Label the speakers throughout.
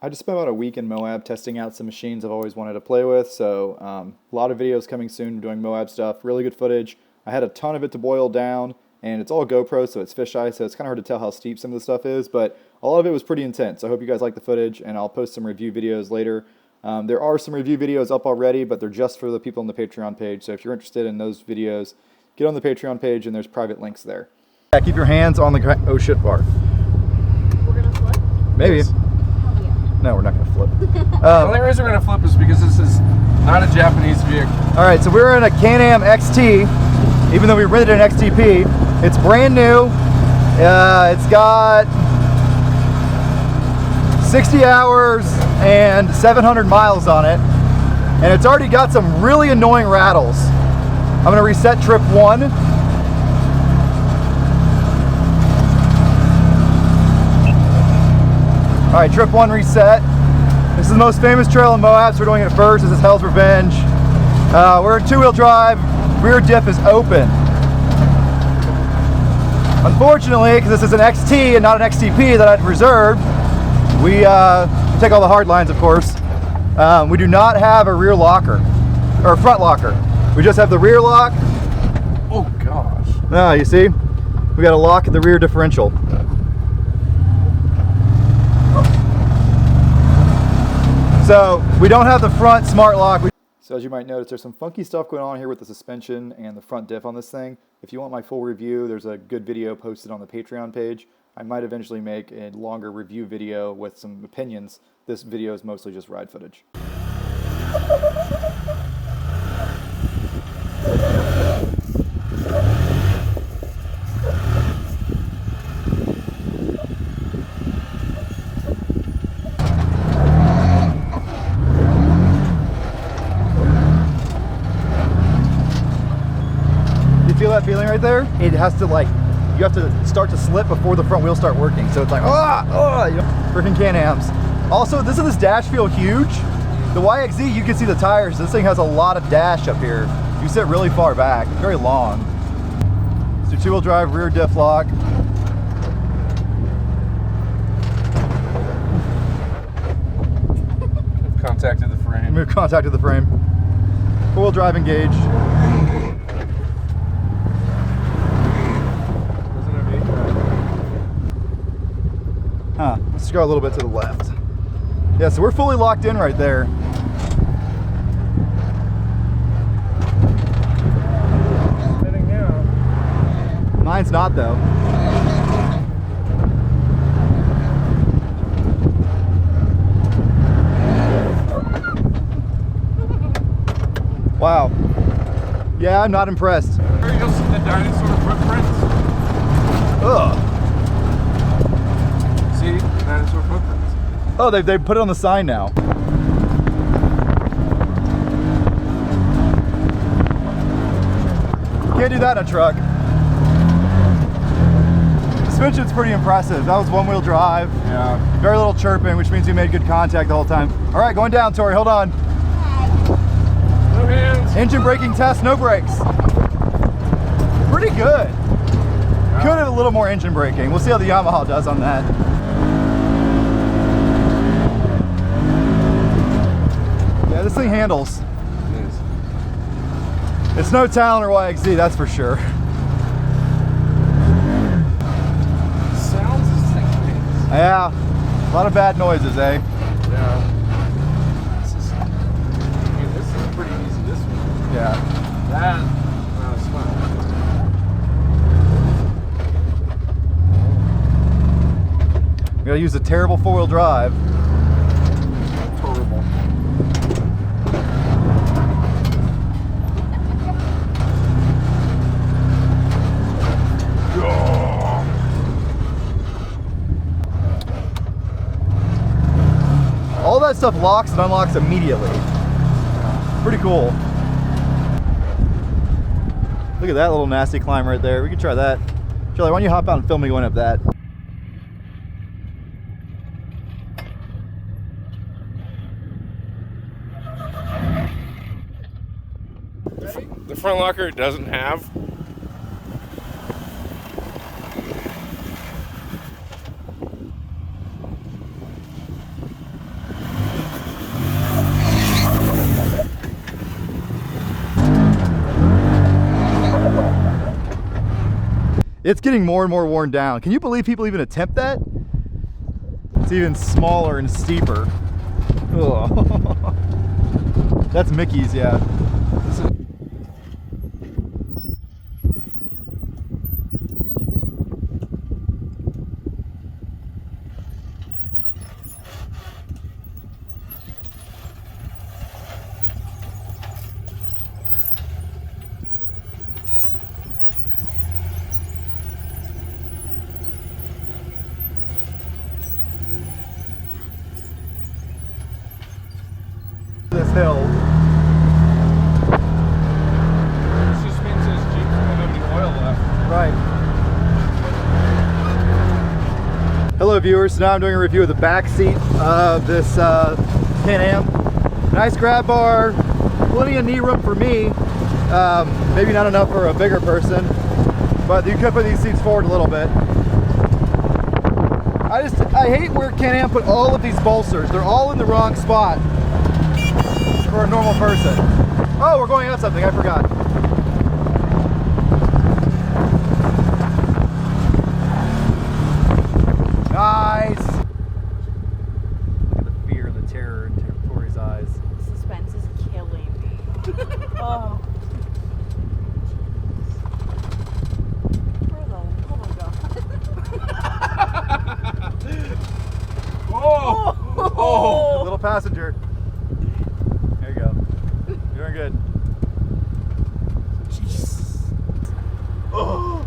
Speaker 1: I just spent about a week in Moab testing out some machines I've always wanted to play with, so a lot of videos coming soon doing Moab stuff, really good footage. I had a ton of it to boil down, and it's all GoPro, so it's fisheye, so it's kind of hard to tell how steep some of the stuff is, but a lot of it was pretty intense. I hope you guys like the footage, and I'll post some review videos later. There are some review videos up already, but they're just for the people on the Patreon page, so if you're interested in those videos, get on the Patreon page, and there's private links there. Yeah, keep your hands on the oh shit bar.
Speaker 2: We're gonna flip?
Speaker 1: Maybe.
Speaker 2: Yes.
Speaker 1: No, we're not going to flip.
Speaker 3: The only reason we're going to flip is because this is not a Japanese vehicle.
Speaker 1: Alright, so we're in a Can-Am XT, even though we rented an XTP. It's brand new. It's got 60 hours and 700 miles on it. And it's already got some really annoying rattles. I'm going to reset trip 1. Alright, trip 1 reset. This is the most famous trail in Moab, so we're doing it first. This is Hell's Revenge. We're in 2-wheel drive. Rear diff is open. Unfortunately, because this is an XT and not an XTP that I'd reserved, we take all the hard lines, of course. We do not have a rear locker, or a front locker. We just have the rear lock.
Speaker 3: Oh gosh.
Speaker 1: Ah, you see? We got a lock at the rear differential. So we don't have the front smart lock. So as you might notice, there's some funky stuff going on here with the suspension and the front diff on this thing. If you want my full review, there's a good video posted on the Patreon page. I might eventually make a longer review video with some opinions. This video is mostly just ride footage. Feel that feeling right there? It has to you have to start to slip before the front wheels start working. So it's like, freaking Can-Ams. Also, doesn't this dash feel huge? The YXZ, you can see the tires. This thing has a lot of dash up here. You sit really far back, very long. Let's do 2-wheel drive, rear diff lock.
Speaker 3: We've contacted the frame.
Speaker 1: We've contacted the frame. 4-wheel drive engaged. Huh, let's go a little bit to the left. Yeah, so we're fully locked in right there.
Speaker 3: Sitting now.
Speaker 1: Mine's not though. Wow. Yeah, I'm not impressed.
Speaker 3: Here you'll see the dinosaur footprints.
Speaker 1: Ugh.
Speaker 3: Dinosaur footprints.
Speaker 1: Oh, they put it on the sign now. Can't do that in a truck. Suspension's pretty impressive. That was 1-wheel drive.
Speaker 3: Yeah.
Speaker 1: Very little chirping, which means we made good contact the whole time. All right, going down, Tori, hold on.
Speaker 3: No hands.
Speaker 1: Engine braking test, no brakes. Pretty good.
Speaker 3: Yeah.
Speaker 1: Could have a little more engine braking. We'll see how the Yamaha does on that. Yeah, this thing handles.
Speaker 3: It is.
Speaker 1: It's no Talon or YXZ, that's for sure.
Speaker 3: Sounds as thing.
Speaker 1: Yeah, a lot of bad noises, eh?
Speaker 3: Yeah. This is pretty easy, this one.
Speaker 1: Yeah.
Speaker 3: That, not as fun.
Speaker 1: We gotta use a terrible 4-wheel drive.
Speaker 3: Horrible.
Speaker 1: All that stuff locks and unlocks immediately. Pretty cool. Look at that little nasty climb right there. We could try that. Charlie, why don't you hop out and film me going up that?
Speaker 3: The front locker doesn't have.
Speaker 1: It's getting more and more worn down. Can you believe people even attempt that? It's even smaller and steeper. Ugh. That's Mickey's, yeah. This hill.
Speaker 3: This just means this Jeep doesn't have any oil left.
Speaker 1: Right. Hello viewers, so now I'm doing a review of the back seat of this Can-Am. Nice grab bar, plenty of knee room for me. Maybe not enough for a bigger person, but you could put these seats forward a little bit. I hate where Can-Am put all of these bolsters. They're all in the wrong spot for a normal person. Oh, we're going up something, I forgot. Nice! Look at the fear and the terror in Tori's eyes.
Speaker 2: Suspense is killing me. Oh.
Speaker 3: Oh!
Speaker 1: Little passenger. There you go. You're doing good. Jeez. Oh.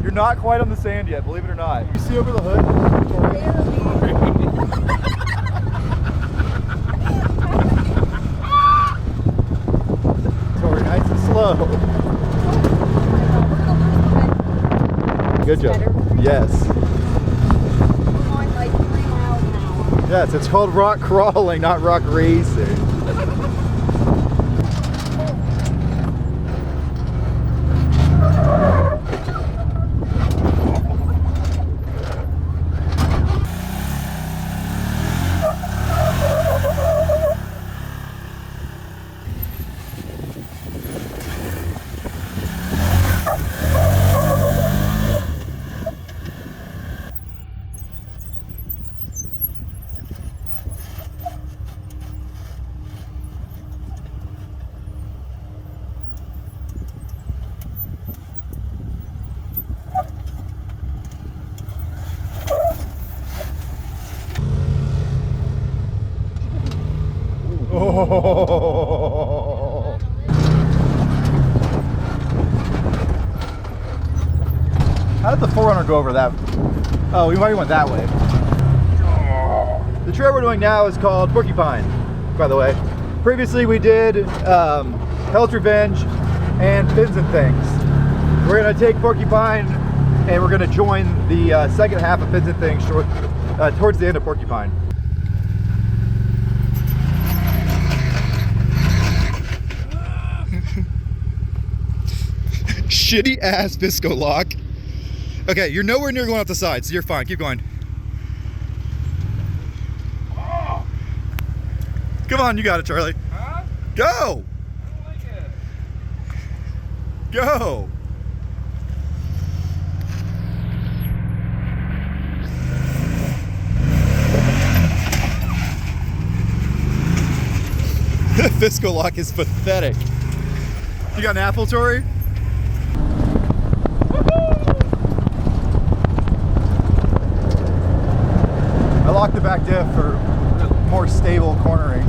Speaker 1: You're not quite on the sand yet, believe it or not. You see over the hood? Tori, nice and slow. Good job. Yes. Yes, it's called rock crawling, not rock racing. Oh. How did the 4Runner go over that? Oh, we might have went that way. The trail we're doing now is called Porcupine, by the way. Previously we did Hell's Revenge and Fins and Things. We're going to take Porcupine and we're going to join the second half of Fins and Things towards the end of Porcupine. Shitty ass Visco-Lok. Okay, you're nowhere near going off the side, so you're fine. Keep going.
Speaker 3: Oh.
Speaker 1: Come on, you got it, Charlie.
Speaker 3: Huh?
Speaker 1: Go!
Speaker 3: I don't like it.
Speaker 1: Go! Visco-Lok is pathetic. You got an apple, Tori? I locked the back diff for more stable cornering.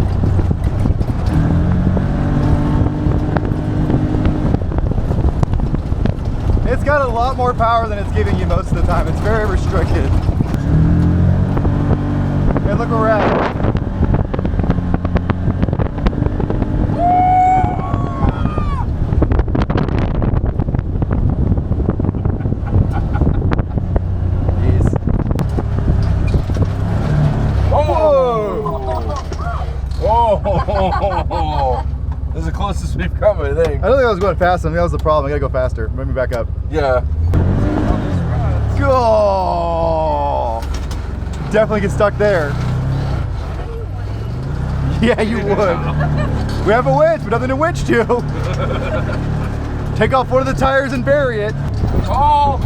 Speaker 1: It's got a lot more power than it's giving you most of the time. It's very restricted. And look where we're at.
Speaker 3: Whoa! This is the closest we've come, I think.
Speaker 1: I don't think I was going fast enough. That was the problem. I gotta go faster. Let me back up.
Speaker 3: Yeah.
Speaker 1: Go! Definitely get stuck there. Yeah, you would. We have a winch, but nothing to winch to. 10 Take off one of the tires and bury it.
Speaker 3: Oh!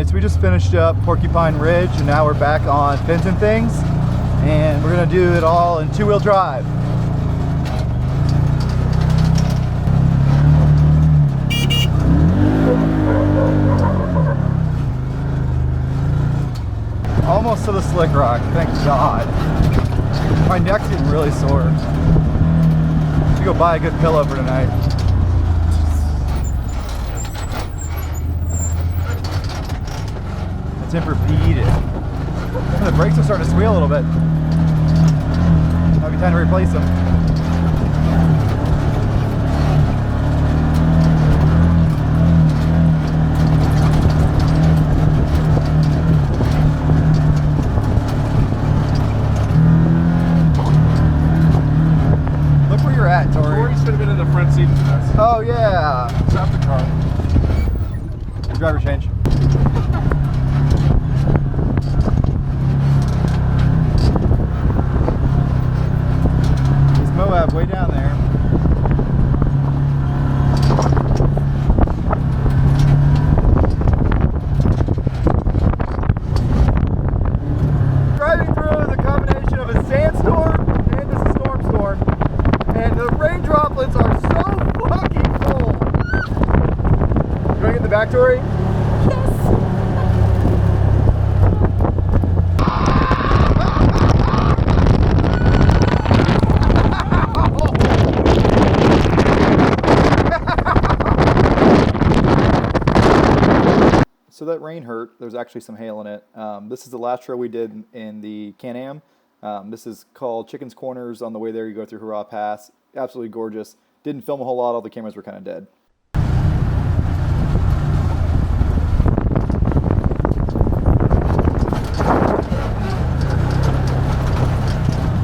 Speaker 1: So we just finished up Porcupine Ridge and now we're back on Fins and Things, and we're gonna do it all in two-wheel drive. Almost to the slick rock, thank God. My neck's getting really sore. I'm gonna go buy a good pillow for tonight. The temper beat it. The brakes are starting to squeal a little bit. Might be time to replace them. Look where you're at, Tori.
Speaker 3: Tori should have been in the front seat for this.
Speaker 1: Oh yeah.
Speaker 3: Stop the car.
Speaker 1: Driver change. There's Moab way down there. Driving through the combination of a sandstorm and a storm, and the rain droplets are so fucking full. You wanna get in the back, Tori? So that rain hurt. There's actually some hail in it. This is the last trail we did in the Can-Am. This is called Chicken's Corners. On the way there, you go through Hurrah Pass. Absolutely gorgeous. Didn't film a whole lot. All the cameras were kind of dead.